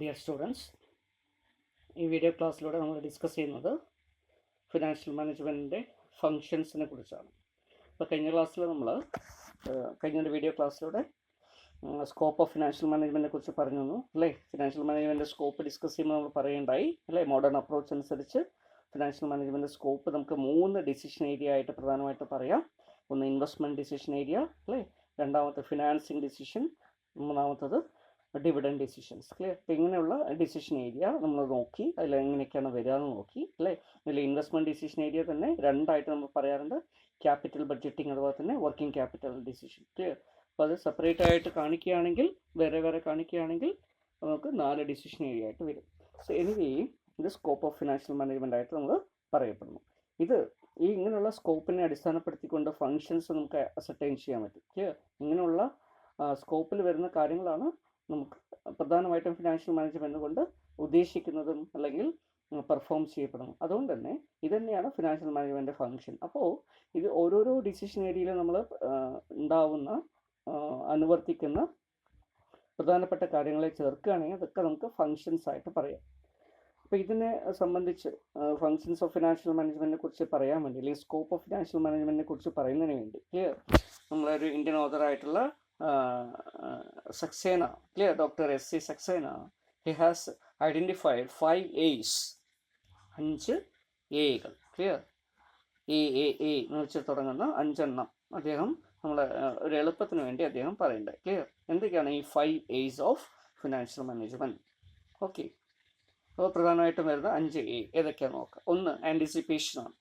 Dear students, ഈ video ക്ലാസ്സിലൂടെ നമ്മൾ discuss ചെയ്യുന്നത് ഫിനാൻഷ്യൽ മാനേജ്മെൻറ്റിൻ്റെ ഫങ്ഷൻസിനെ കുറിച്ചാണ്. അപ്പോൾ കഴിഞ്ഞ ക്ലാസ്സിൽ നമ്മൾ കഴിഞ്ഞ വീഡിയോ ക്ലാസ്സിലൂടെ സ്കോപ്പ് ഓഫ് ഫിനാൻഷ്യൽ മാനേജ്മെൻറ്റിനെ കുറിച്ച് പറഞ്ഞു തന്നു അല്ലേ. ഫിനാൻഷ്യൽ മാനേജ്മെൻറ്റ് സ്കോപ്പ് ഡിസ്കസ് ചെയ്യുമ്പോൾ നമ്മൾ പറയുണ്ടായി അല്ലേ, മോഡേൺ അപ്രോച്ച് അനുസരിച്ച് ഫിനാൻഷ്യൽ മാനേജ്മെൻറ്റ് സ്കോപ്പ് നമുക്ക് 3 ഡിസിഷൻ ഏരിയ ആയിട്ട് പ്രധാനമായിട്ട് പറയാം. ഒന്ന് ഇൻവെസ്റ്റ്മെൻറ്റ് ഡിസിഷൻ ഏരിയ അല്ലേ, രണ്ടാമത്തെ ഫിനാൻസിങ് ഡിസിഷൻ, മൂന്നാമത്തത് ഡിവിഡൻഡ് ഡിസിഷൻസ്. ക്ലിയർ? അപ്പോൾ ഇങ്ങനെയുള്ള ഡിസിഷൻ ഏരിയ നമ്മൾ നോക്കി, അതിൽ എങ്ങനെയൊക്കെയാണ് വരിക എന്ന് നോക്കി അല്ലേ. ഇതിൽ ഇൻവെസ്റ്റ്മെൻറ്റ് ഡിസിഷൻ ഏരിയ തന്നെ രണ്ടായിട്ട് നമ്മൾ പറയാറുണ്ട്, ക്യാപിറ്റൽ ബഡ്ജറ്റിംഗ് അതുപോലെ തന്നെ വർക്കിംഗ് ക്യാപിറ്റൽ ഡിസിഷൻ. ക്ലിയർ? അപ്പോൾ അത് സെപ്പറേറ്റ് ആയിട്ട് കാണിക്കുകയാണെങ്കിൽ, വേറെ കാണിക്കുകയാണെങ്കിൽ നമുക്ക് 4 ഡിസിഷൻ ഏരിയ ആയിട്ട് വരും. സോ എനിവേ ഇത് സ്കോപ്പ് ഓഫ് ഫിനാൻഷ്യൽ മാനേജ്മെൻ്റ് ആയിട്ട് നമ്മൾ പറയപ്പെടുന്നു. ഇത് ഈ ഇങ്ങനെയുള്ള സ്കോപ്പിനെ അടിസ്ഥാനപ്പെടുത്തിക്കൊണ്ട് ഫങ്ഷൻസ് നമുക്ക് അസർട്ടൈൻ ചെയ്യാൻ പറ്റും. ക്ലിയർ? ഇങ്ങനെയുള്ള സ്കോപ്പിൽ വരുന്ന കാര്യങ്ങളാണ് നമുക്ക് പ്രധാനമായിട്ടും ഫിനാൻഷ്യൽ മാനേജ്മെൻറ്റ് കൊണ്ട് ഉദ്ദേശിക്കുന്നതും അല്ലെങ്കിൽ പെർഫോം ചെയ്യപ്പെടുന്നു. അതുകൊണ്ട് തന്നെ ഇതുതന്നെയാണ് ഫിനാൻഷ്യൽ മാനേജ്മെൻറ്റ് ഫങ്ഷൻ. അപ്പോൾ ഇത് ഓരോരോ ഡിസിഷൻ ഏരിയയിലും നമ്മൾ ഉണ്ടാവുന്ന അനുവർത്തിക്കുന്ന പ്രധാനപ്പെട്ട കാര്യങ്ങളെ ചേർക്കുകയാണെങ്കിൽ അതൊക്കെ നമുക്ക് ഫങ്ഷൻസ് ആയിട്ട് പറയാം. അപ്പോൾ ഇതിനെ സംബന്ധിച്ച് ഫങ്ഷൻസ് ഓഫ് ഫിനാൻഷ്യൽ മാനേജ്മെൻറ്റിനെ കുറിച്ച് പറയാൻ വേണ്ടി, അല്ലെങ്കിൽ സ്കോപ്പ് ഓഫ് ഫിനാൻഷ്യൽ മാനേജ്മെൻറ്റിനെ കുറിച്ച് പറയുന്നതിന് വേണ്ടി, ക്ലിയർ, നമ്മളൊരു Indian ഓതറായിട്ടുള്ള Saxena, clear, Dr. S.C. Saxena, he has identified 5 A's, 5 എകൾ. Clear? A എന്ന് വെച്ച് തുടങ്ങുന്ന 5 എണ്ണം അദ്ദേഹം നമ്മളെ ഒരു എളുപ്പത്തിന് വേണ്ടി അദ്ദേഹം പറയണ്ടേ. ക്ലിയർ? എന്തൊക്കെയാണ് ഈ 5 A's of financial management? Okay, അപ്പോൾ പ്രധാനമായിട്ടും വരുന്ന 5 A ഏതൊക്കെയാണെന്ന് നോക്കാം. ഒന്ന് ആൻറ്റിസിപ്പേഷനാണ്.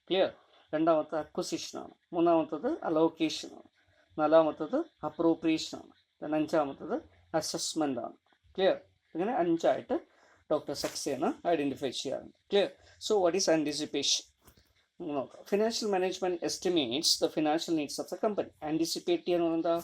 ക്ലിയർ? രണ്ടാമത്തെ അക്വസിഷനാണ്. മൂന്നാമത്തത് അലോക്കേഷനാണ്. നാലാമത്തത് അപ്രോപ്രിയേഷനാണ്. അഞ്ചാമത്തത് അസസ്മെൻ്റ് ആണ്. ക്ലിയർ? ഇങ്ങനെ 5 ഡോക്ടർ സക്സേന ഐഡൻറ്റിഫൈ ചെയ്യാറുണ്ട്. Clear? So what is anticipation നോക്കാം. Financial management estimates the financial needs of the company. Anticipate ചെയ്യുന്നത് എന്താ?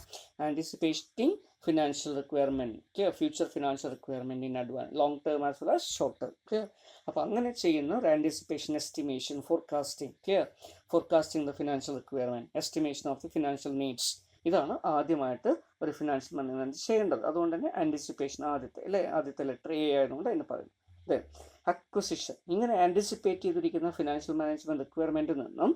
Anticipating financial requirement. Clear? Future financial requirement in advance, long term as well as short term. Clear? അപ്പോൾ അങ്ങനെ ചെയ്യുന്ന ഒരു anticipation, estimation, forecasting. Clear? Forecasting the financial requirement, estimation of the financial needs. ഇതാണ് ആദ്യമായിട്ട് ഒരു financial management ചെയ്യേണ്ടത്. അതുകൊണ്ട് തന്നെ ആൻറ്റിസിപ്പേഷൻ ആദ്യത്തെ ലെറ്റർ എ ആയതുകൊണ്ട് അതിന് പറയുന്നു. അതെ, അക്വസിഷൻ. ഇങ്ങനെ ആൻറ്റിസിപ്പേറ്റ് ചെയ്തിരിക്കുന്ന ഫിനാൻഷ്യൽ മാനേജ്മെൻറ്റ് റിക്വയർമെൻറ്റിൽ നിന്നും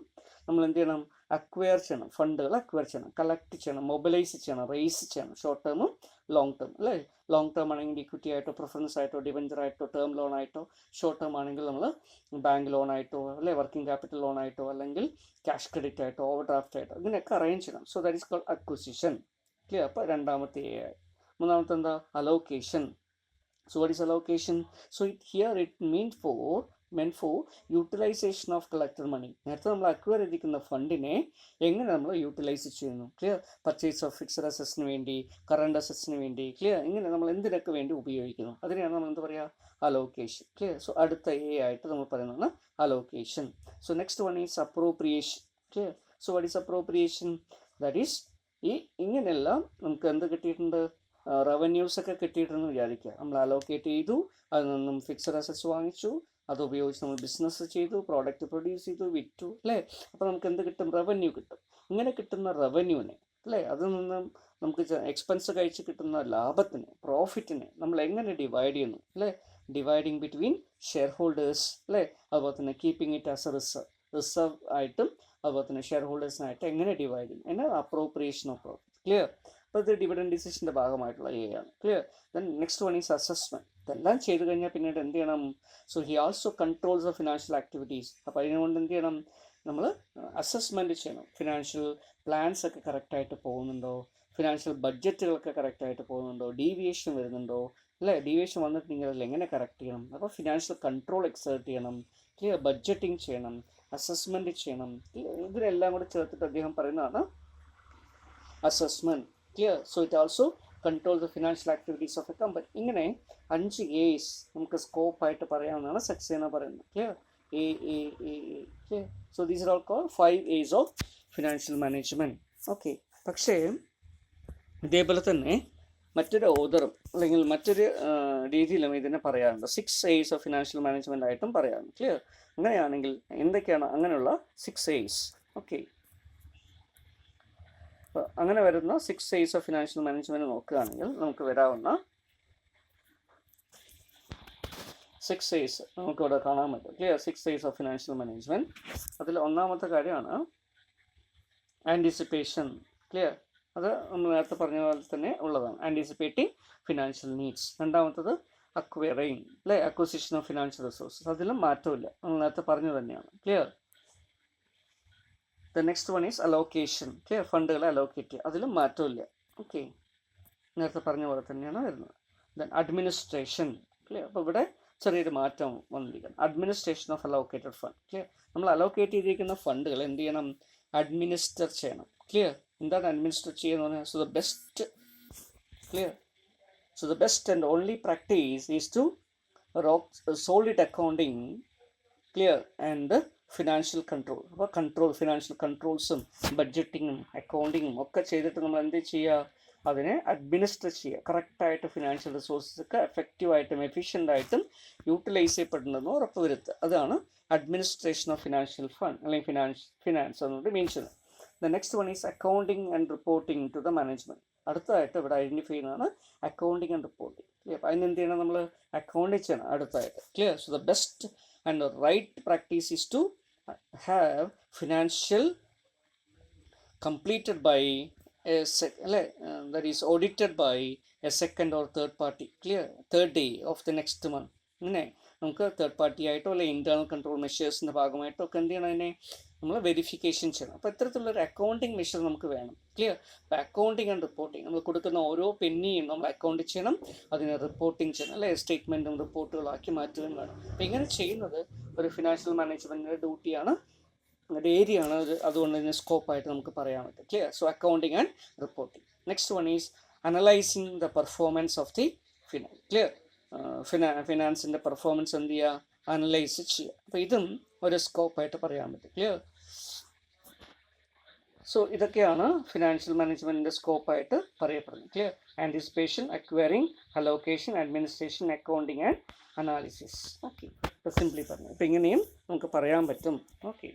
നമ്മൾ എന്ത് ചെയ്യണം? അക്വയർ ചെയ്യണം, ഫണ്ടുകൾ അക്വയർ ചെയ്യണം, കളക്ട് ചെയ്യണം, മൊബിലൈസ് ചെയ്യണം, റേസ് ചെയ്യണം. ഷോർട്ട് ടേമും ലോങ് ടേം അല്ലേ. ലോങ് ടേം ആണെങ്കിൽ ഇക്വിറ്റി ആയിട്ടോ, പ്രിഫറൻസ് ആയിട്ടോ, ഡിബഞ്ചർ ആയിട്ടോ, ടേം ലോൺ ആയിട്ടോ. ഷോർട്ട് ടേം ആണെങ്കിൽ നമ്മൾ ബാങ്ക് ലോൺ ആയിട്ടോ അല്ലെ, വർക്കിംഗ് ക്യാപിറ്റൽ ലോൺ ആയിട്ടോ, അല്ലെങ്കിൽ ക്യാഷ് ക്രെഡിറ്റ് ആയിട്ടോ, ഓവർ ഡ്രാഫ്റ്റ് ആയിട്ടോ, ഇങ്ങനെയൊക്കെ അറേഞ്ച് ചെയ്യണം. So that is called acquisition. Clear? അപ്പോൾ രണ്ടാമത്തെ എ ആയി. മൂന്നാമത്തെ എന്താ? Allocation. So what is allocation? So here it meant for utilization of collected money. നേരത്തെ നമ്മൾ അക്വയർ ചെയ്തിരിക്കുന്ന ഫണ്ടിനെ എങ്ങനെ നമ്മൾ യൂട്ടിലൈസ് ചെയ്യുന്നു? ക്ലിയർ? പർച്ചേസ് ഓഫ് ഫിക്സഡ് അസറ്റ്സിന് വേണ്ടി, കറണ്ട് അസറ്റ്സിന് വേണ്ടി. ക്ലിയർ? ഇങ്ങനെ നമ്മൾ എന്തിനൊക്കെ വേണ്ടി ഉപയോഗിക്കുന്നു അതിനെയാണ് നമ്മൾ എന്താ പറയുക? അലോക്കേഷൻ. ക്ലിയർ? സോ അടുത്ത എ ആയിട്ട് നമ്മൾ പറയുന്നതാണ് allocation. So next one is appropriation. Clear? So what is appropriation? That is ഇങ്ങനെയെല്ലാം നമുക്ക് എന്ത് കിട്ടിയിട്ടുണ്ട്? റവന്യൂസ് ഒക്കെ കിട്ടിയിട്ടെന്ന് വിചാരിക്കുക. നമ്മൾ അലോക്കേറ്റ് ചെയ്തു, അതിൽ നിന്നും ഫിക്സഡ് അസറ്റ്സ് വാങ്ങിച്ചു, അത് ഉപയോഗിച്ച് നമ്മൾ ബിസിനസ് ചെയ്തു, പ്രോഡക്റ്റ് പ്രൊഡ്യൂസ് ചെയ്തു, വിറ്റു അല്ലേ. അപ്പോൾ നമുക്ക് എന്ത് കിട്ടും? റവന്യൂ കിട്ടും. ഇങ്ങനെ കിട്ടുന്ന റവന്യൂവിനെ അല്ലേ, അതിൽ നിന്നും നമുക്ക് എക്സ്പെൻസ് കഴിച്ച് കിട്ടുന്ന ലാഭത്തിനെ, പ്രോഫിറ്റിനെ നമ്മൾ എങ്ങനെ ഡിവൈഡ് ചെയ്യുന്നു അല്ലേ? ഡിവൈഡിങ് ബിറ്റ്വീൻ ഷെയർ ഹോൾഡേഴ്സ് അല്ലേ, അതുപോലെ തന്നെ keeping it as A reserve ആയിട്ടും, അതുപോലെ തന്നെ ഷെയർ ഹോൾഡേഴ്സിനായിട്ട് എങ്ങനെ ഡിവൈഡ് ചെയ്യും എന്നാണ് അപ്രോപ്രിയേഷൻ ഓഫ് പ്രോഫിറ്റ്. ക്ലിയർ? അപ്പോൾ ഇത് ഡിവിഡൻഡ് ഡിസിഷൻ്റെ ഭാഗമായിട്ടുള്ള എ ആണ്. Clear? Then next one is assessment. ഇതെല്ലാം ചെയ്ത് കഴിഞ്ഞാൽ പിന്നീട് എന്ത് ചെയ്യണം? So he also controls the financial activities. അപ്പോൾ അതിനുകൊണ്ട് എന്ത് ചെയ്യണം? നമ്മൾ അസസ്മെൻറ്റ് ചെയ്യണം. ഫിനാൻഷ്യൽ പ്ലാൻസ് ഒക്കെ കറക്റ്റായിട്ട് പോകുന്നുണ്ടോ, ഫിനാൻഷ്യൽ ബഡ്ജറ്റുകളൊക്കെ കറക്റ്റായിട്ട് പോകുന്നുണ്ടോ, ഡീവിയേഷൻ വരുന്നുണ്ടോ അല്ലേ. ഡീവിയേഷൻ വന്നിട്ടുണ്ടെങ്കിൽ അതിൽ എങ്ങനെ കറക്റ്റ് ചെയ്യണം? അപ്പോൾ ഫിനാൻഷ്യൽ കൺട്രോൾ എക്സേർട്ട് ചെയ്യണം. ക്ലിയർ? ബഡ്ജറ്റിംഗ് ചെയ്യണം, അസസ്മെൻറ്റ് ചെയ്യണം. ഇതിനെല്ലാം കൂടെ ചേർത്തിട്ട് അദ്ദേഹം പറയുന്നതാണ് assessment. Clear? So it also control the financial activities of a company. ഇങ്ങനെ 5 A's നമുക്ക് സ്കോപ്പായിട്ട് പറയാവുന്നതാണ് സക്സേന പറയുന്നത്. Clear? A. Clear? So these are all called 5 A's of financial management. Okay, പക്ഷേ ഇതേപോലെ തന്നെ മറ്റൊരു ഓതറും അല്ലെങ്കിൽ മറ്റൊരു രീതിയിലും ഇതിനെ പറയാറുണ്ട്. 6 A's ഓഫ് ഫിനാൻഷ്യൽ മാനേജ്മെൻ്റ് ആയിട്ടും പറയാറുണ്ട്. ക്ലിയർ? അങ്ങനെയാണെങ്കിൽ എന്തൊക്കെയാണ് അങ്ങനെയുള്ള 6 A's? ഓക്കെ, അങ്ങനെ വരുന്ന 6 A's ഓഫ് ഫിനാൻഷ്യൽ മാനേജ്മെൻറ്റ് നോക്കുകയാണെങ്കിൽ നമുക്ക് വരാവുന്ന 6 A's നമുക്കിവിടെ കാണാൻ പറ്റും. Clear? 6 A's of financial management. അതിൽ ഒന്നാമത്തെ കാര്യമാണ് ആൻറ്റിസിപ്പേഷൻ. ക്ലിയർ? അത് നമ്മൾ നേരത്തെ പറഞ്ഞ പോലെ തന്നെ ഉള്ളതാണ്, ആൻറ്റിസിപ്പേറ്റിംഗ് ഫിനാൻഷ്യൽ നീഡ്സ്. രണ്ടാമത്തത് അക്വയറിങ്, അല്ലേ? Acquisition of financial resources. അതിലും മാറ്റമില്ല, നമ്മൾ നേരത്തെ പറഞ്ഞു തന്നെയാണ്. Clear? The next one is allocation. Clear? ഫണ്ടുകളെ അലോക്കേറ്റ് ചെയ്യുക, അതിലും മാറ്റമില്ല. ഓക്കെ, നേരത്തെ പറഞ്ഞ പോലെ തന്നെയാണ് വരുന്നത്. Then administration. ക്ലിയർ? അപ്പോൾ ഇവിടെ ചെറിയൊരു മാറ്റം വന്നിരിക്കണം. Administration of allocated fund. Clear? നമ്മൾ അലോക്കേറ്റ് ചെയ്തിരിക്കുന്ന ഫണ്ടുകൾ എന്ത് ചെയ്യണം? അഡ്മിനിസ്റ്റർ ചെയ്യണം. ക്ലിയർ? എന്താണ് അഡ്മിനിസ്റ്റർ ചെയ്യുന്നത് പറഞ്ഞാൽ? So the best, clear? So the best and only practice is to solid accounting, clear, and financial control. അപ്പോൾ ഫിനാൻഷ്യൽ കൺട്രോൾസും ബഡ്ജറ്റിങ്ങും അക്കൗണ്ടിങ്ങും ഒക്കെ ചെയ്തിട്ട് നമ്മൾ എന്ത് ചെയ്യുക? അതിനെ അഡ്മിനിസ്റ്റർ ചെയ്യുക. കറക്റ്റായിട്ട് ഫിനാൻഷ്യൽ റിസോഴ്സസൊക്കെ എഫക്റ്റീവായിട്ടും എഫിഷ്യൻ്റായിട്ടും യൂട്ടിലൈസ് ചെയ്യപ്പെടുന്നതെന്ന് ഉറപ്പുവരുത്തുക. അതാണ് അഡ്മിനിസ്ട്രേഷൻ ഓഫ് ഫിനാൻഷ്യൽ ഫണ്ട് അല്ലെങ്കിൽ ഫിനാൻസ് എന്നുകൊണ്ട് മീൻ ചെയ്യുന്നത്. The next one is accounting and reporting to the management. അടുത്തതായിട്ട് ഇവിടെ ഐഡൻറ്റിഫൈ ചെയ്യുന്നതാണ് അക്കൗണ്ടിങ് ആൻഡ് റിപ്പോർട്ടിംഗ്. ക്ലിയർ? അപ്പോൾ അതിന് എന്ത് ചെയ്യണം? നമ്മൾ അക്കൗണ്ടിങ് ചെയ്യണം അടുത്തായിട്ട്. Clear? So the best and right practice is to have financial completed by that is audited by a second or third party. Clear? Third day of the next month. അങ്ങനെ നമുക്ക് third party ആയിട്ടോ അല്ലെങ്കിൽ internal control മെഷേഴ്സിൻ്റെ ഭാഗമായിട്ടോ ഒക്കെ എന്ത് ചെയ്യണം? അതിനെ നമ്മൾ verification ചെയ്യണം. അപ്പോൾ ഇത്തരത്തിലുള്ളൊരു അക്കൗണ്ടിങ് മെഷർ നമുക്ക് വേണം. ക്ലിയർ? അപ്പോൾ അക്കൗണ്ടിങ് ആൻഡ് റിപ്പോർട്ടിങ്, നമ്മൾ കൊടുക്കുന്ന ഓരോ പെന്നിയും നമ്മൾ അക്കൗണ്ട് ചെയ്യണം, അതിനെ റിപ്പോർട്ടിങ് ചെയ്യണം, അല്ലെ? സ്റ്റേറ്റ്മെൻറ്റും റിപ്പോർട്ടുകളാക്കി മാറ്റുകയും വേണം. അപ്പോൾ ഇങ്ങനെ ചെയ്യുന്നത് ഒരു ഫിനാൻഷ്യൽ മാനേജ്മെൻറ്റിൻ്റെ ഡ്യൂട്ടിയാണ്, ഏരിയ ആണ്. അതുകൊണ്ട് തന്നെ സ്കോപ്പായിട്ട് നമുക്ക് പറയാൻ പറ്റും. Clear? So accounting and reporting. Next one is analysing the performance of the finance. Clear? ഫിനാൻസിൻ്റെ പെർഫോമൻസ് എന്ത് ചെയ്യുക? അനലൈസ് ചെയ്യുക. അപ്പോൾ ഇതും ഒരു സ്കോപ്പായിട്ട് പറയാൻ പറ്റും. ക്ലിയർ? സോ ഇതൊക്കെയാണ് ഫിനാൻഷ്യൽ മാനേജ്മെൻറ്റിൻ്റെ സ്കോപ്പായിട്ട് പറയപ്പെടുന്നത്. Clear? Anticipation, acquiring, allocation, administration, accounting and analysis. Okay, ഇപ്പോൾ സിംപ്ലി പറഞ്ഞു. അപ്പോൾ ഇങ്ങനെയും നമുക്ക് പറയാൻ പറ്റും. Okay,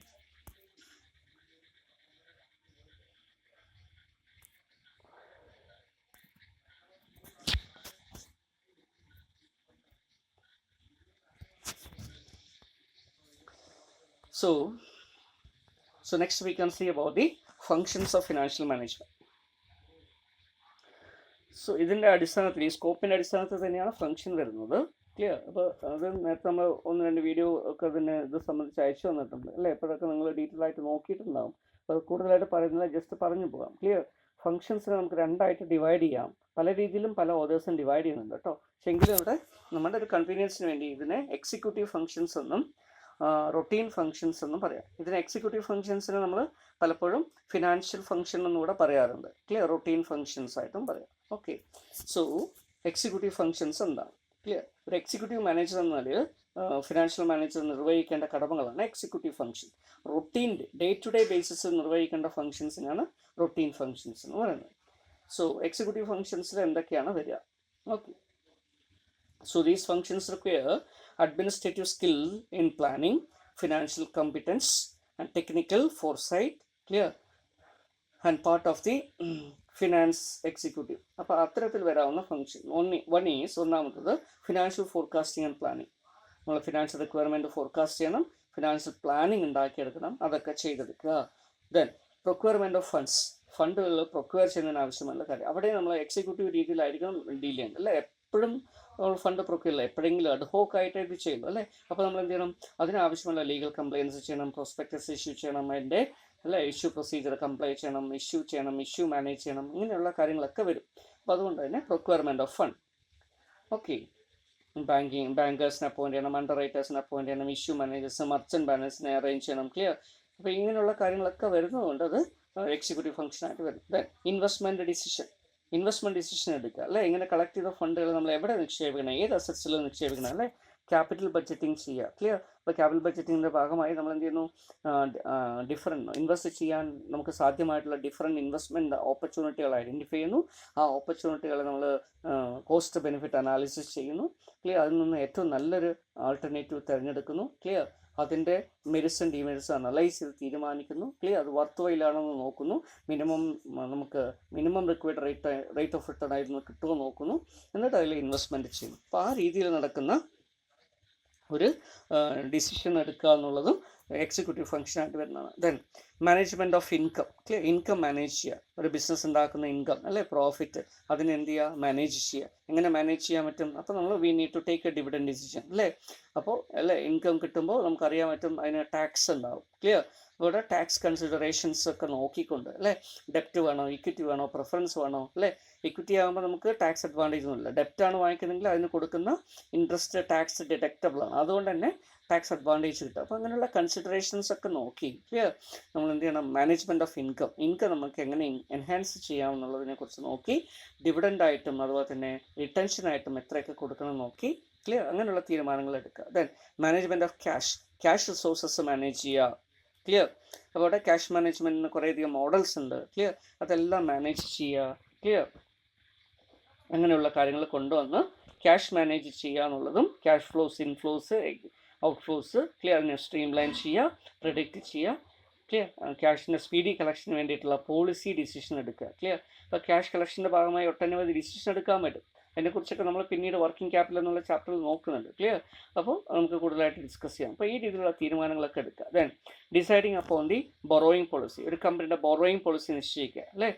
so next we can see about the functions of financial management. So ഇതിൻ്റെ അടിസ്ഥാനത്തിൽ, ഈ സ്കോപ്പിൻ്റെ അടിസ്ഥാനത്തിൽ തന്നെയാണ് ഫംഗ്ഷൻ വരുന്നത്. ക്ലിയർ? അപ്പോൾ അത് നേരത്തെ നമ്മൾ 1-2 വീഡിയോ ഒക്കെ അതിന് ഇത് സംബന്ധിച്ച് അയച്ചു തന്നിട്ടുണ്ട്, അല്ലേ? എപ്പോഴൊക്കെ നിങ്ങൾ ഡീറ്റെയിൽ ആയിട്ട് നോക്കിയിട്ടുണ്ടാവും. അപ്പോൾ കൂടുതലായിട്ട് പറയുന്നില്ല, ജസ്റ്റ് പറഞ്ഞു പോകാം. ക്ലിയർ? ഫംഗ്ഷൻസിനെ നമുക്ക് രണ്ടായിട്ട് ഡിവൈഡ് ചെയ്യാം. പല രീതിയിലും പല ഓതേഴ്സും ഡിവൈഡ് ചെയ്യുന്നുണ്ട് കേട്ടോ. പക്ഷേ എങ്കിലും ഇവിടെ നമ്മുടെ ഒരു കൺവീനിയൻസിന് വേണ്ടി ഇതിനെ എക്സിക്യൂട്ടീവ് ഫംഗ്ഷൻസ് എന്നും റൊട്ടീൻ ഫങ്ഷൻസ് എന്നും പറയാം. ഇതിന് എക്സിക്യൂട്ടീവ് ഫങ്ഷൻസിന് നമ്മൾ പലപ്പോഴും ഫിനാൻഷ്യൽ ഫങ്ഷൻ എന്നുകൂടെ പറയാറുണ്ട്. ക്ലിയർ? റൊട്ടീൻ ഫങ്ഷൻസ് ആയിട്ടും പറയാം. ഓക്കെ, സോ എക്സിക്യൂട്ടീവ് ഫങ്ഷൻസ് എന്താണ്? ക്ലിയർ? ഒരു എക്സിക്യൂട്ടീവ് മാനേജർ എന്നാൽ ഫിനാൻഷ്യൽ മാനേജർ നിർവഹിക്കേണ്ട കടമകളാണ് executive function. Routine day to day ബേസിസിൽ നിർവഹിക്കേണ്ട ഫങ്ഷൻസിനാണ് റൊട്ടീൻ ഫങ്ഷൻസ് എന്ന് പറയുന്നത്. സോ എക്സിക്യൂട്ടീവ് ഫങ്ഷൻസിൽ എന്തൊക്കെയാണ് വരിക? Okay, so these functions require administrative skill in planning, financial competence and technical foresight. Clear? And part of the finance executive. അപ്പോൾ അത്തരത്തിൽ വരാവുന്ന ഫംഗ്ഷൻ ഒന്നാമത്തത് ഫിനാൻഷ്യൽ ഫോർകാസ്റ്റിംഗ് ആൻഡ് പ്ലാനിങ്. നമ്മൾ ഫിനാൻഷ്യൽ റിക്വയർമെൻറ്റ് ഫോർകാസ്റ്റ് ചെയ്യണം, financial planning ഉണ്ടാക്കിയെടുക്കണം, അതൊക്കെ ചെയ്തെടുക്കുക. Then procurement of ഫണ്ടുകൾ procure ചെയ്യുന്നതിന് ആവശ്യമുള്ള കാര്യം, അവിടെ നമ്മൾ എക്സിക്യൂട്ടീവ് രീതിയിലായിരിക്കണം ഡീൽ ചെയ്യേണ്ടത്, അല്ലേ? എപ്പോഴും ഫണ്ട് പ്രൊക്യൂർ എപ്പോഴെങ്കിലും അഡ്ഹോക്ക് ആയിട്ട് ഇത് ചെയ്യുള്ളൂ, അല്ലേ? അപ്പോൾ നമ്മൾ എന്ത് ചെയ്യണം? അതിനാവശ്യമുള്ള ലീഗൽ കംപ്ലയിൻസ് ചെയ്യണം, പ്രോസ്പെക്ടസ് ഇഷ്യൂ ചെയ്യണം, അതിൻ്റെ അല്ലേ ഇഷ്യൂ പ്രൊസീജിയർ കംപ്ലൈ ചെയ്യണം, ഇഷ്യൂ മാനേജ് ചെയ്യണം, ഇങ്ങനെയുള്ള കാര്യങ്ങളൊക്കെ വരും. അപ്പോൾ അതുകൊണ്ട് തന്നെ പ്രൊക്വയർമെൻറ്റ് ഓഫ് ഫണ്ട്. ഓക്കെ, ബാങ്കേഴ്സിനെ അപ്പോയിൻറ്റ് ചെയ്യണം, അണ്ടർ റൈറ്റേഴ്സിനെ അപ്പോയിൻറ്റ് ചെയ്യണം, ഇഷ്യൂ മാനേജേഴ്സ്, മർച്ചൻറ്റ് ബാലൻസിനെ അറേഞ്ച് ചെയ്യണം. ക്ലിയർ? അപ്പോൾ ഇങ്ങനെയുള്ള കാര്യങ്ങളൊക്കെ വരുന്നതുകൊണ്ട് അത് എക്സിക്യൂട്ടീവ് ഫംഗ്ഷനായിട്ട് വരും. ദെൻ ഇൻവെസ്റ്റ്മെൻറ്റ് ഡിസിഷൻ എടുക്കുക, അല്ലേ? ഇങ്ങനെ കളക്ട് ചെയ്ത ഫണ്ടുകൾ നമ്മൾ എവിടെ നിക്ഷേപിക്കണം, ഏത് അസറ്റ്സിൽ നിക്ഷേപിക്കണം, അല്ലേ? ക്യാപിറ്റൽ ബഡ്ജറ്റിംഗ് ചെയ്യുക. ക്ലിയർ? അപ്പോൾ ക്യാപിറ്റൽ ബഡ്ജറ്റിങ്ങിൻ്റെ ഭാഗമായി നമ്മൾ എന്ത് ചെയ്യുന്നു? ഇൻവെസ്റ്റ് ചെയ്യാൻ നമുക്ക് സാധ്യമായിട്ടുള്ള ഡിഫറെൻറ്റ് ഇൻവെസ്റ്റ്മെൻറ്റ് ഓപ്പർച്യൂണിറ്റികൾ ഐഡൻറ്റിഫൈ ചെയ്യുന്നു. ആ ഓപ്പർച്യൂണിറ്റികളെ നമ്മൾ കോസ്റ്റ് ബെനിഫിറ്റ് അനാലിസിസ് ചെയ്യുന്നു. ക്ലിയർ? അതിൽ നിന്ന് ഏറ്റവും നല്ലൊരു ആൾട്ടർനേറ്റീവ് തിരഞ്ഞെടുക്കുന്നു. ക്ലിയർ? അതിൻ്റെ മെറിറ്റ്സ് ആൻഡ് ഡിമെറിറ്റ്സ് അനലൈസ് ചെയ്ത് തീരുമാനിക്കുന്നു. ക്ലിയർ? അത് വർത്ത് വൈലാണെന്ന് നോക്കുന്നു. Minimum required rate of return ആയിരുന്നു കിട്ടുമോ നോക്കുന്നു. എന്നിട്ട് അതിൽ ഇൻവെസ്റ്റ്മെൻറ്റ് ചെയ്യുന്നു. അപ്പോൾ ആ രീതിയിൽ നടക്കുന്ന ഒരു ഡിസിഷൻ എടുക്കുക എന്നുള്ളതും എക്സിക്യൂട്ടീവ് ഫംഗ്ഷനായിട്ട് വരുന്നതാണ്. Then management of income, clear, income manage ചെയ്യുക. ഒരു ബിസിനസ് ഉണ്ടാക്കുന്ന ഇൻകം അല്ലേ, പ്രോഫിറ്റ്, അതിനെ എന്ത് ചെയ്യുക, മാനേജ് ചെയ്യുക. എങ്ങനെ മാനേജ് ചെയ്യാൻ പറ്റും? അപ്പോൾ നമ്മൾ we need to take a dividend decision അല്ലേ. അപ്പോൾ അല്ലേ, ഇൻകം കിട്ടുമ്പോൾ നമുക്കറിയാൻ പറ്റും അതിന് ടാക്സ് ഉണ്ടാവും, ക്ലിയർ. ഇവിടെ ടാക്സ് കൺസിഡറേഷൻസ് ഒക്കെ നോക്കിക്കൊണ്ട് അല്ലേ, ഡെപ്റ്റ് വേണോ, ഇക്വിറ്റി വേണോ, പ്രിഫറൻസ് വേണോ അല്ലേ. ഇക്വിറ്റി ആകുമ്പോൾ നമുക്ക് ടാക്സ് അഡ്വാൻറ്റേജ് ഒന്നുമില്ല. ഡെപ്റ്റാണ് വാങ്ങിക്കുന്നതെങ്കിൽ അതിന് കൊടുക്കുന്ന ഇൻട്രസ്റ്റ് ടാക്സ് ഡിഡക്റ്റബിൾ ആണ്, അതുകൊണ്ട് തന്നെ ടാക്സ് അഡ്വാൻറ്റേജ് കിട്ടും. അപ്പോൾ അങ്ങനെയുള്ള കൺസിഡറേഷൻസ് ഒക്കെ നോക്കി ക്ലിയർ നമ്മൾ എന്ത് ചെയ്യണം, മാനേജ്മെൻറ്റ് ഓഫ് ഇൻകം നമുക്ക് എങ്ങനെ എൻഹാൻസ് ചെയ്യാമെന്നുള്ളതിനെക്കുറിച്ച് നോക്കി, ഡിവിഡൻ്റായിട്ടും അതുപോലെ തന്നെ റിട്ടൻഷനായിട്ടും എത്രയൊക്കെ കൊടുക്കണം നോക്കി, ക്ലിയർ, അങ്ങനെയുള്ള തീരുമാനങ്ങൾ എടുക്കുക. Then management of cash resources manage ചെയ്യുക, ക്ലിയർ. അപ്പോൾ അവിടെ ക്യാഷ് മാനേജ്മെൻറ്റിന് കുറേയധികം മോഡൽസ് ഉണ്ട്, ക്ലിയർ. അതെല്ലാം മാനേജ് ചെയ്യുക, ക്ലിയർ. അങ്ങനെയുള്ള കാര്യങ്ങൾ കൊണ്ടുവന്ന് ക്യാഷ് മാനേജ് ചെയ്യുക എന്നുള്ളതും, cash flows, inflows, outflows, clear, അതിനെ സ്ട്രീം ലൈൻ ചെയ്യുക, പ്രെഡിക്റ്റ് ചെയ്യുക, ക്ലിയർ. ക്യാഷിൻ്റെ സ്പീഡി കളക്ഷന് വേണ്ടിയിട്ടുള്ള പോളിസി ഡിസിഷൻ എടുക്കുക, ക്ലിയർ. അപ്പോൾ ക്യാഷ് കളക്ഷൻ്റെ ഭാഗമായി ഒട്ടനവധി ഡിസിഷൻ എടുക്കാൻ പറ്റും. അതിനെക്കുറിച്ചൊക്കെ നമ്മൾ പിന്നീട് വർക്കിംഗ് ക്യാപിറ്റൽ എന്നുള്ള ചാപ്റ്ററിൽ നോക്കുന്നുണ്ട്, ക്ലിയർ. അപ്പോൾ നമുക്ക് കൂടുതലായിട്ട് ഡിസ്കസ് ചെയ്യാം. അപ്പോൾ ഈ രീതിയിലുള്ള തീരുമാനങ്ങളൊക്കെ എടുക്കുക. Then deciding upon the borrowing policy, ഒരു കമ്പനിയുടെ ബോറോയിങ് പോളിസി നിശ്ചയിക്കുക അല്ലേ.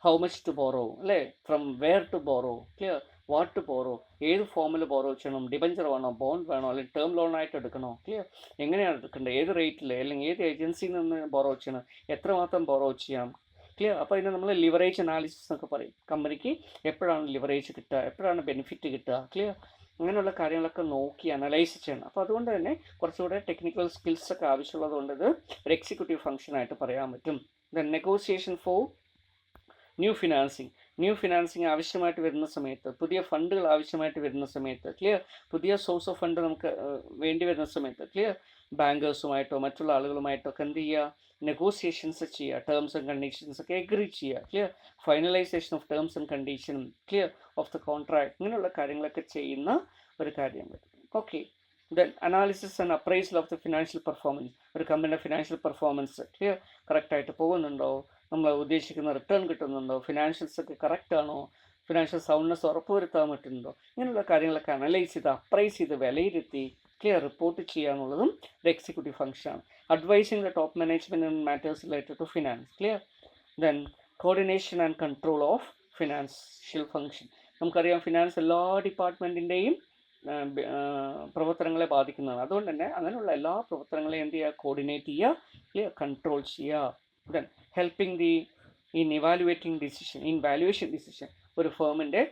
ഹൗ മച്ച് ടു ബോറോ അല്ലേ, from where to borrow, clear, what to borrow, ഏത് ഫോമിൽ ബോറോ ചെയ്യണം, ഡിബഞ്ചർ വേണോ, ബോണ്ട് വേണോ, അല്ലെങ്കിൽ ടേം ലോൺ ആയിട്ട് എടുക്കണോ, ക്ലിയർ, എങ്ങനെയാണ് എടുക്കേണ്ടത്, ഏത് റേറ്റിൽ അല്ലെങ്കിൽ ഏത് ഏജൻസിയിൽ നിന്ന് ബോറോ ചെയ്യണം, എത്രമാത്രം ബോറോ ചെയ്യാം, ക്ലിയർ. അപ്പോൾ ഇതിനെ നമ്മൾ ലിവറേജ് അനാലിസിസ് എന്നൊക്കെ പറയും. കമ്പനിക്ക് എപ്പോഴാണ് ലിവറേജ് കിട്ടുക, എപ്പോഴാണ് ബെനിഫിറ്റ് കിട്ടുക, ക്ലിയർ, അങ്ങനെയുള്ള കാര്യങ്ങളൊക്കെ നോക്കി അനലൈസ് ചെയ്യണം. അപ്പോൾ അതുകൊണ്ട് തന്നെ കുറച്ചുകൂടെ ടെക്നിക്കൽ സ്കിൽസൊക്കെ ആവശ്യമുള്ളത് കൊണ്ട് ഇത് ഒരു എക്സിക്യൂട്ടീവ് ഫംഗ്ഷനായിട്ട് പറയാൻ പറ്റും. Then negotiation for new financing ആവശ്യമായിട്ട് വരുന്ന സമയത്ത്, പുതിയ ഫണ്ടുകൾ ആവശ്യമായിട്ട് വരുന്ന സമയത്ത്, ക്ലിയർ, പുതിയ സോഴ്സ് ഓഫ് ഫണ്ട് നമുക്ക് വേണ്ടി വരുന്ന സമയത്ത്, ക്ലിയർ, ബാങ്കേഴ്സുമായിട്ടോ മറ്റുള്ള ആളുകളുമായിട്ടോ ഒക്കെ എന്ത് ചെയ്യുക, നെഗോസിയേഷൻസ് ചെയ്യുക, ടേംസ് ആൻഡ് കണ്ടീഷൻസ് ഒക്കെ എഗ്രി ചെയ്യുക, clear, finalisation of terms and condition, clear, of the contract, ഇങ്ങനെയുള്ള കാര്യങ്ങളൊക്കെ ചെയ്യുന്ന ഒരു കാര്യം വരും. Okay. Then analysis and appraisal of the financial performance, ഒരു കമ്പനിയുടെ ഫിനാൻഷ്യൽ പെർഫോമൻസ്, ക്ലിയർ, കറക്റ്റായിട്ട് പോകുന്നുണ്ടോ, നമ്മൾ ഉദ്ദേശിക്കുന്ന റിട്ടേൺ കിട്ടുന്നുണ്ടോ, ഫിനാൻഷ്യൽസ് ഒക്കെ കറക്റ്റ് ആണോ, ഫിനാൻഷ്യൽ സൗണ്ട്നെസ് ഉറപ്പുവരുത്താൻ പറ്റുന്നുണ്ടോ, ഇങ്ങനെയുള്ള കാര്യങ്ങളൊക്കെ അനലൈസ് ചെയ്ത് അപ്രൈസ് ചെയ്ത് വിലയിരുത്തി, ക്ലിയർ, റിപ്പോർട്ട് ചെയ്യുക എന്നുള്ളതും ഒരു എക്സിക്യൂട്ടീവ് ഫംഗ്ഷനാണ്. Advising the top management in matters related to finance, clear. Then coordination and control of financial function, നമുക്കറിയാം ഫിനാൻസ് എല്ലാ ഡിപ്പാർട്ട്മെൻറ്റിൻ്റെയും പ്രവർത്തനങ്ങളെ ബാധിക്കുന്നതാണ്. അതുകൊണ്ട് തന്നെ അങ്ങനെയുള്ള എല്ലാ പ്രവർത്തനങ്ങളെയും എന്ത് ചെയ്യുക, കോർഡിനേറ്റ് ചെയ്യുക, ക്ലിയർ, കൺട്രോൾ ചെയ്യുക. Then helping the in evaluating decision, in valuation decision, ഒരു ഫേമിൻ്റെ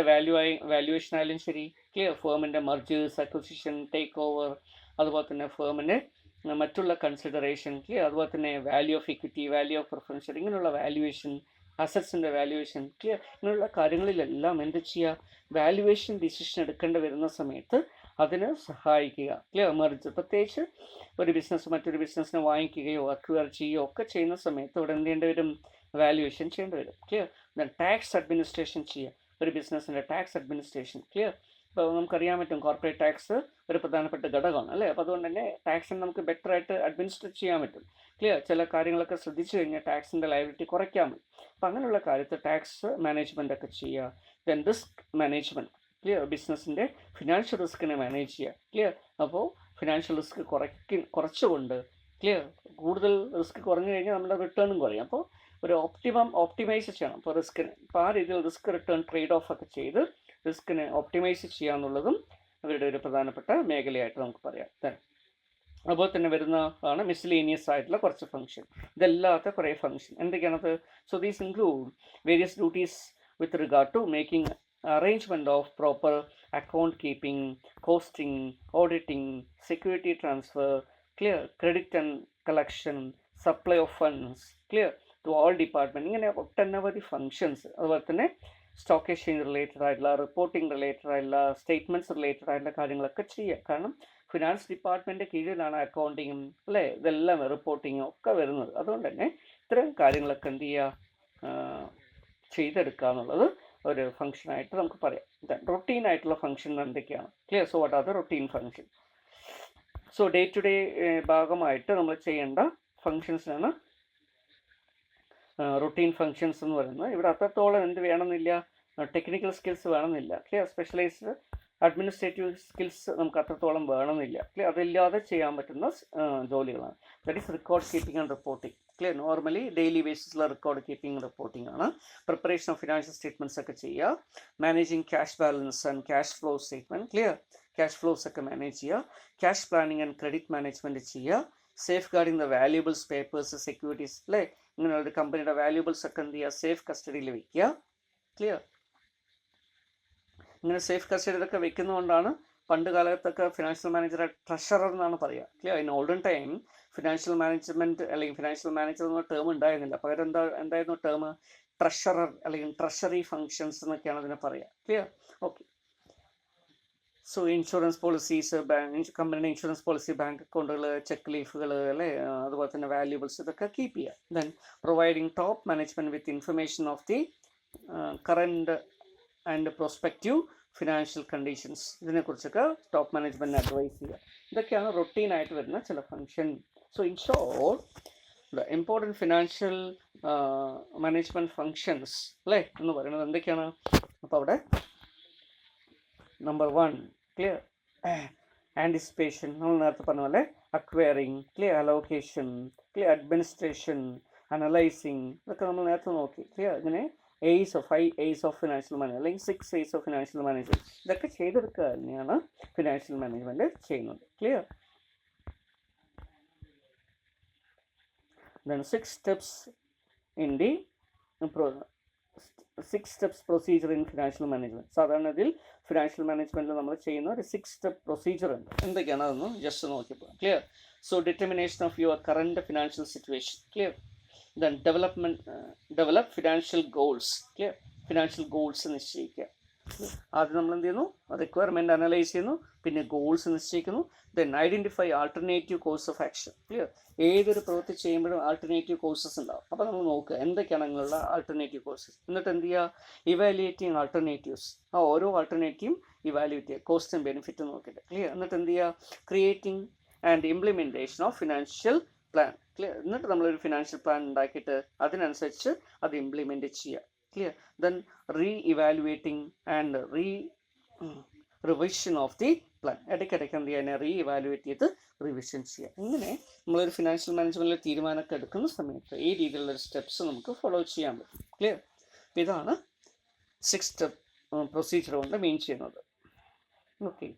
വാല്യുവേഷൻ ആയാലും ശരി, ക്ലിയർ, ഫേമിൻ്റെ മർജേഴ്സ്, അക്വിസിഷൻ, ടേക്ക് ഓവർ, അതുപോലെ തന്നെ ഫേമിൻ്റെ മറ്റുള്ള കൺസിഡറേഷൻ, ക്ലിയർ, അതുപോലെ തന്നെ value of equity, value of preference, ഇങ്ങനെയുള്ള വാല്യുവേഷൻ, അസറ്റ്സിൻ്റെ വാല്യുവേഷൻ, ക്ലിയർ, ഇങ്ങനെയുള്ള കാര്യങ്ങളിലെല്ലാം എന്ത് ചെയ്യുക, വാല്യുവേഷൻ ഡിസിഷൻ എടുക്കേണ്ടി വരുന്ന സമയത്ത് അതിന് സഹായിക്കുക, ക്ലിയർ. മെർജ്, പ്രത്യേകിച്ച് ഒരു ബിസിനസ് മറ്റൊരു ബിസിനസ്സിനെ വാങ്ങിക്കുകയോ അക്വയർ ചെയ്യുകയോ ഒക്കെ ചെയ്യുന്ന സമയത്ത് ഇവിടെ എന്ത് ചെയ്യേണ്ടി വരും, വാല്യുവേഷൻ ചെയ്യേണ്ടി വരും, ക്ലിയർ. ദെൻ ടാക്സ് അഡ്മിനിസ്ട്രേഷൻ ചെയ്യുക, ഒരു ബിസിനസ്സിൻ്റെ ടാക്സ് അഡ്മിനിസ്ട്രേഷൻ, ക്ലിയർ. ഇപ്പോൾ നമുക്കറിയാൻ പറ്റും കോർപ്പറേറ്റ് ടാക്സ് ഒരു പ്രധാനപ്പെട്ട ഘടകമാണ് അല്ലേ. അപ്പോൾ അതുകൊണ്ട് തന്നെ ടാക്സിന് നമുക്ക് ബെറ്ററായിട്ട് അഡ്മിനിസ്ട്രേറ്റ് ചെയ്യാൻ പറ്റും, ക്ലിയർ. ചില കാര്യങ്ങളൊക്കെ ശ്രദ്ധിച്ചു കഴിഞ്ഞാൽ ടാക്സിൻ്റെ ലയബിലിറ്റി കുറയ്ക്കാൻ പറ്റും. അപ്പോൾ അങ്ങനെയുള്ള കാര്യത്തിൽ ടാക്സ് മാനേജ്മെൻ്റ് ഒക്കെ ചെയ്യുക. ദെൻ റിസ്ക് മാനേജ്മെൻറ്റ്, ക്ലിയർ, ബിസിനസ്സിൻ്റെ ഫിനാൻഷ്യൽ റിസ്കിനെ മാനേജ് ചെയ്യുക, ക്ലിയർ. അപ്പോൾ ഫിനാൻഷ്യൽ റിസ്ക് കുറച്ചുകൊണ്ട്, ക്ലിയർ, കൂടുതൽ റിസ്ക് കുറഞ്ഞു കഴിഞ്ഞാൽ നമ്മുടെ റിട്ടേണും കുറയും. അപ്പോൾ ഒരു ഓപ്റ്റിമൈസ് ചെയ്യണം ഇപ്പോൾ റിസ്കിന്. അപ്പോൾ ആ രീതിയിൽ റിസ്ക് റിട്ടേൺ ട്രേഡ് ഓഫ് ഒക്കെ ചെയ്ത് റിസ്കിനെ ഓപ്റ്റിമൈസ് ചെയ്യുക എന്നുള്ളതും അവരുടെ ഒരു പ്രധാനപ്പെട്ട മേഖലയായിട്ട് നമുക്ക് പറയാം. അതുപോലെ തന്നെ വരുന്നതാണ് മിസ്ലേനിയസ് ആയിട്ടുള്ള കുറച്ച് ഫംഗ്ഷൻ. ഇതല്ലാത്ത കുറേ ഫംഗ്ഷൻ എന്തൊക്കെയാണത്? So these include various duties with regard to making arrangement of proper account keeping, costing, auditing, security transfer, clear, credit and collection, supply of funds, clear, to all department. ഇങ്ങനെ ഒട്ടനവധി functions. അതുപോലെ തന്നെ stock exchange related ആയിട്ടുള്ള, reporting related ആയിട്ടുള്ള, statements related ആയിട്ടുള്ള കാര്യങ്ങളൊക്കെ ചെയ്യുക. കാരണം ഫിനാൻസ് ഡിപ്പാർട്ട്മെൻറ്റ് കീഴിലാണ് അക്കൗണ്ടിങ്ങും അല്ലേ, ഇതെല്ലാം റിപ്പോർട്ടിങ്ങും ഒക്കെ വരുന്നത്. അതുകൊണ്ട് തന്നെ ഇത്തരം കാര്യങ്ങളൊക്കെ എന്ത് ചെയ്യുക, ചെയ്തെടുക്കുക എന്നുള്ളത് ഒരു ഫംഗ്ഷനായിട്ട് നമുക്ക് പറയാം. റൊട്ടീൻ ആയിട്ടുള്ള ഫംഗ്ഷൻ എന്തൊക്കെയാണ്, clear. So what are the routine function? So day to day ഭാഗമായിട്ട് നമ്മൾ ചെയ്യേണ്ട ഫങ്ഷൻസാണ് റൊട്ടീൻ ഫങ്ഷൻസ് എന്ന് പറയുന്നത്. ഇവിടെ അത്രത്തോളം എന്ത് വേണമെന്നില്ല, ടെക്നിക്കൽ സ്കിൽസ് വേണമെന്നില്ല, ക്ലിയർ. സ്പെഷ്യലൈസ്ഡ് അഡ്മിനിസ്ട്രേറ്റീവ് സ്കിൽസ് നമുക്ക് അത്രത്തോളം വേണമെന്നില്ല. ക്ലിയർ, അതില്ലാതെ ചെയ്യാൻ പറ്റുന്ന ജോലികളാണ്. That is record keeping and reporting. Clear, normally daily ബേസിസിലുള്ള റെക്കോർഡ് കീപ്പിംഗ് റിപ്പോർട്ടിംഗ് ആണ്. പ്രിപ്പറേഷൻ ഓഫ് ഫിനാൻഷ്യൽ സ്റ്റേറ്റ്മെൻറ്റ്സ് ഒക്കെ ചെയ്യുക. Managing cash balance and cash flow statement. Clear, cash flows ഒക്കെ മാനേജ് ചെയ്യുക. Cash planning and credit management ചെയ്യുക. Safeguarding the valuables, papers, securities, അല്ലേ, ഇങ്ങനെയുള്ള കമ്പനിയുടെ വാല്യൂബിൾസ് ഒക്കെ എന്ത് ചെയ്യുക, സേഫ് കസ്റ്റഡിയിൽ വയ്ക്കുക. ക്ലിയർ, ഇങ്ങനെ സേഫ് കസ്റ്റഡിയിലൊക്കെ വെക്കുന്നതുകൊണ്ടാണ് പണ്ട് കാലത്തൊക്കെ ഫിനാൻഷ്യൽ മാനേജറെ ട്രഷറർ എന്നാണ് പറയുക. Clear, in olden time financial management അല്ലെങ്കിൽ ഫിനാൻഷ്യൽ മാനേജർ എന്ന ടേം ഉണ്ടായിരുന്നില്ല. പകരം എന്തായിരുന്നു ടേം? ട്രഷറർ അല്ലെങ്കിൽ ട്രഷറി ഫങ്ഷൻസ് എന്നൊക്കെയാണ് അതിനെ പറയുക. Clear, okay. So insurance policies, കമ്പനിയുടെ ഇൻഷുറൻസ് പോളിസി, ബാങ്ക് അക്കൗണ്ടുകൾ, ചെക്ക് ലീഫുകൾ, അല്ലേ, അതുപോലെ തന്നെ വാല്യൂബിൾസ്, ഇതൊക്കെ കീപ്പ് ചെയ്യുക. Then providing top management with information of the current and prospective financial conditions, ഇതിനെക്കുറിച്ചൊക്കെ ടോപ്പ് മാനേജ്മെൻറ്റിന് അഡ്വൈസ് ചെയ്യുക. ഇതൊക്കെയാണ് റൊട്ടീനായിട്ട് വരുന്ന ചില function. So in short, the important financial management functions, അല്ലേ, എന്ന് പറയുന്നത് എന്തൊക്കെയാണ്? അപ്പോൾ അവിടെ നമ്പർ 1, ക്ലിയർ, ആൻറ്റിസിപ്പേഷൻ, നമ്മൾ നേരത്തെ പറഞ്ഞ പോലെ acquiring, clear, allocation, clear, administration, analysing, ഇതൊക്കെ നമ്മൾ നേരത്തെ നോക്കി. ക്ലിയർ, ഇങ്ങനെ 5 A's ഓഫ് ഫിനാൻഷ്യൽ മാനേജ്മെൻറ്റ് അല്ലെങ്കിൽ 6 A's ഓഫ് ഫിനാൻഷ്യൽ മാനേജ്മെൻറ്റ്, ഇതൊക്കെ ചെയ്തെടുക്കുക തന്നെയാണ് ഫിനാൻഷ്യൽ മാനേജ്മെൻറ്റ് ചെയ്യുന്നത്. Clear, then 6 steps in the 6 steps procedure in financial management. സാധാരണ ഇതിൽ ഫിനാൻഷ്യൽ മാനേജ്മെൻറ്റിൽ നമ്മൾ ചെയ്യുന്ന ഒരു 6 step procedure ഉണ്ട്. എന്തൊക്കെയാണ് അതൊന്ന് ജസ്റ്റ് നോക്കിയപ്പോൾ. Clear, so determination of your current financial situation. Clear, then develop financial goals. Clear, financial goals നിശ്ചയിക്കുക. ആദ്യം നമ്മൾ എന്ത് ചെയ്യുന്നു? റിക്വയർമെൻറ്റ് അനലൈസ് ചെയ്യുന്നു, പിന്നെ ഗോൾസ് നിശ്ചയിക്കുന്നു. Then identify alternative course of action. Clear, ഏതൊരു പ്രവൃത്തി ചെയ്യുമ്പോഴും ആൾട്ടർനേറ്റീവ് കോഴ്സസ് ഉണ്ടാവും. അപ്പോൾ നമ്മൾ നോക്കുക എന്തൊക്കെയാണ് അങ്ങനെയുള്ള ആൾട്ടർനേറ്റീവ് കോഴ്സസ്. എന്നിട്ട് എന്ത് ചെയ്യുക? ഇവാലുവേറ്റിംഗ് ആൾട്ടർനേറ്റീവ്സ്, ആ ഓരോ ആൾട്ടർനേറ്റീവും ഇവാലുവേറ്റ് ചെയ്യുക, കോസ്റ്റ് ആൻഡ് ബെനിഫിറ്റ് നോക്കിയിട്ട്. ക്ലിയർ, എന്നിട്ട് എന്ത് ചെയ്യുക? Creating and implementation of financial plan. Clear, എന്നിട്ട് നമ്മളൊരു ഫിനാൻഷ്യൽ പ്ലാൻ ഉണ്ടാക്കിയിട്ട് അതിനനുസരിച്ച് അത് ഇംപ്ലിമെൻറ്റ് ചെയ്യുക. Clear, then reevaluating and revision of the plan. ഇടയ്ക്കിടയ്ക്ക് എന്ത് ചെയ്യാൻ? റീഇവാലുവേറ്റ് ചെയ്ത് റിവിഷൻ ചെയ്യുക. ഇങ്ങനെ നമ്മളൊരു ഫിനാൻഷ്യൽ മാനേജ്മെൻറ്റിൽ തീരുമാനമൊക്കെ എടുക്കുന്ന സമയത്ത് ഈ രീതിയിലുള്ളൊരു സ്റ്റെപ്സ് നമുക്ക് ഫോളോ ചെയ്യാൻ പറ്റും. ക്ലിയർ, ഇതാണ് 6 step പ്രൊസീജിയർ കൊണ്ട് മീൻ ചെയ്യുന്നത്. ഓക്കെ,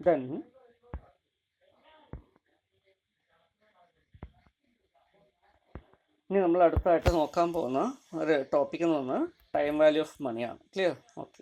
ദെൻ ഇനി നമ്മൾ അടുത്തായിട്ട് നോക്കാൻ പോകുന്ന ഒരു ടോപ്പിക് എന്ന് പറഞ്ഞാൽ ടൈം വാല്യൂ ഓഫ് മണിയാണ്. Clear, okay.